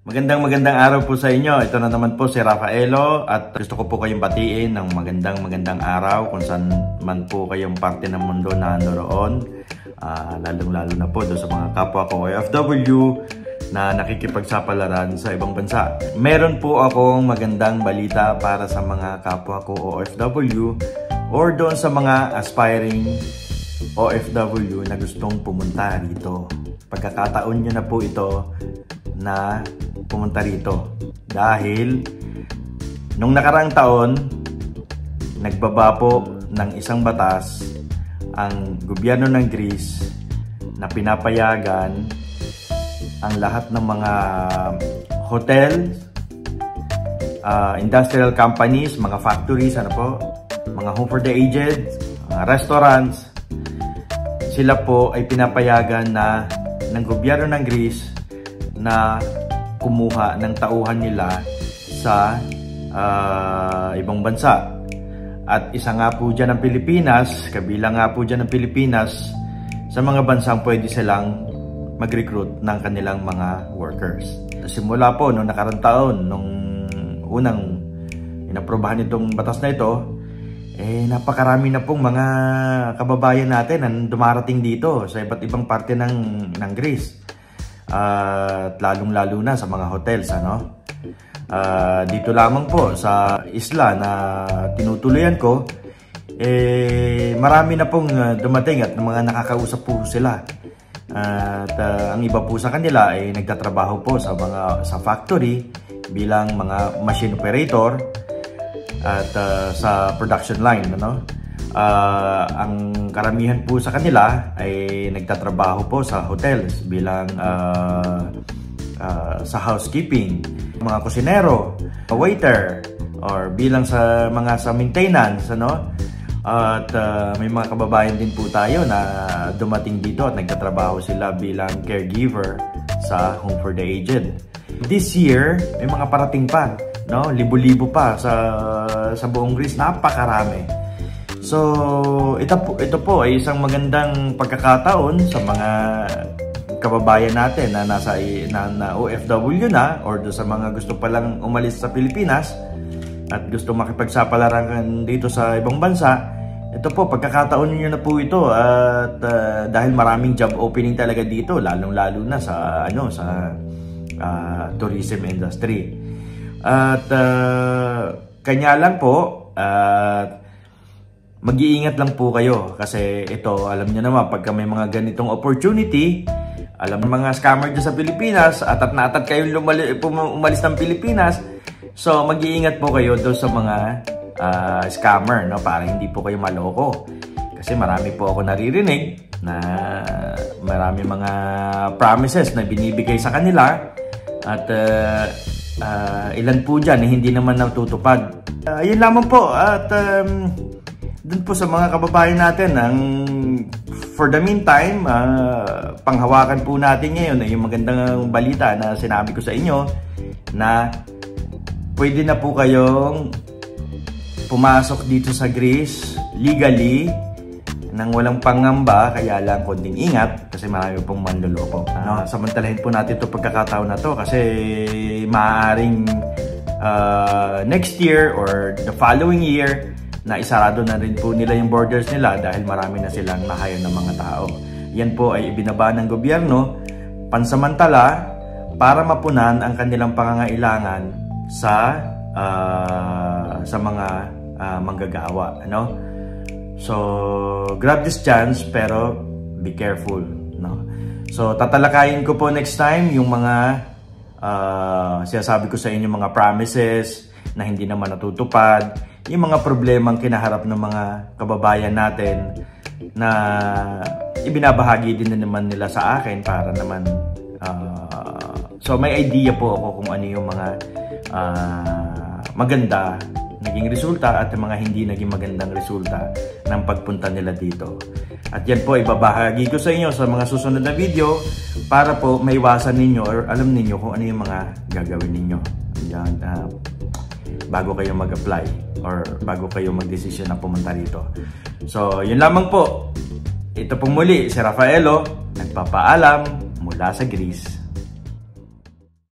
Magandang araw po sa inyo. Ito na naman po si Rafaelo at gusto ko po kayong batiin ng magandang araw kung saan man po kayong parte ng mundo na naroon. Lalong-lalo na po doon sa mga kapwa ko OFW na nakikipagsapalaran sa ibang bansa. Meron po akong magandang balita para sa mga kapwa ko OFW or doon sa mga aspiring OFW na gustong pumunta rito. Pagkakataon nyo na po ito na pumunta rito dahil nung nakaraang taon nagbaba po ng isang batas ang gobyerno ng Greece na pinapayagan ang lahat ng mga hotel, industrial companies, mga factories, mga home for the aged, mga restaurants, sila po ay pinapayagan na ng gobyerno ng Greece na kumuha ng tauhan nila sa ibang bansa. At isa nga po dyan ang Pilipinas, kabilang nga po dyan ang Pilipinas sa mga bansang pwede silang mag-recruit ng kanilang mga workers. Simula po noong nakarang taon, nung unang inaprobahan itong batas na ito, napakarami na pong mga kababayan natin ang dumarating dito sa iba't ibang parte ng Greece. At lalong-lalo na sa mga hotels, dito lamang po sa isla na tinutuluyan ko, marami na pong dumating at mga nakakausap po sila. At ang iba po sa kanila ay nagtatrabaho po sa factory bilang mga machine operator at sa production line, ang karamihan po sa kanila ay nagtatrabaho po sa hotels bilang sa housekeeping, mga kusinero, waiter, or bilang sa maintenance, at may mga kababayan din po tayo na dumating dito at nagtatrabaho sila bilang caregiver sa home for the aged. This year may mga parating pa, libo-libo pa sa buong Greece, napakarami. So, ito po ay isang magandang pagkakataon sa mga kababayan natin na na OFW na or sa mga gusto palang umalis sa Pilipinas at gusto makipagsapalaran dito sa ibang bansa. Ito po, pagkakataon niyo na po ito at dahil maraming job opening talaga dito, lalong-lalo na sa tourism industry. At kanya lang po mag-iingat lang po kayo kasi ito, alam niyo naman, pagka may mga ganitong opportunity, alam ng mga scammer dyan sa Pilipinas, atat na atat kayong umalis ng Pilipinas. So mag-iingat po kayo doon sa mga scammer, para hindi po kayo maloko. Kasi marami po ako naririnig na marami mga promises na binibigay sa kanila at ilan po dyan hindi naman natutupad. Yun lamang po at dun po sa mga kababayan natin, for the meantime, panghawakan po natin ngayon ay yung magandang balita na sinabi ko sa inyo na pwede na po kayong pumasok dito sa Greece legally nang walang pangamba, kaya lang konting ingat kasi marami pong manloloko. Samantalahin po natin ito pagkakataon na to kasi maaaring next year or the following year na isarado na rin po nila yung borders nila dahil marami na silang na-hire ng mga tao. Yan po ay ibinaba ng gobyerno pansamantala para mapunan ang kanilang pangangailangan sa mga manggagawa. So, grab this chance pero be careful. So, tatalakayin ko po next time yung mga sinasabi ko sa inyo, mga promises na hindi naman natutupad, yung mga problemang kinaharap ng mga kababayan natin na ibinabahagi din na naman nila sa akin para naman so may idea po ako kung ano yung mga maganda naging resulta at yung mga hindi naging magandang resulta ng pagpunta nila dito. At yan po ibabahagi ko sa inyo sa mga susunod na video para po maiwasan ninyo or alam ninyo kung ano yung mga gagawin ninyo yan, bago kayo mag-apply or bago kayo mag-desisyon na pumunta rito. So, yun lamang po. Ito pong muli, si Rafaelo, nagpapaalam mula sa Greece.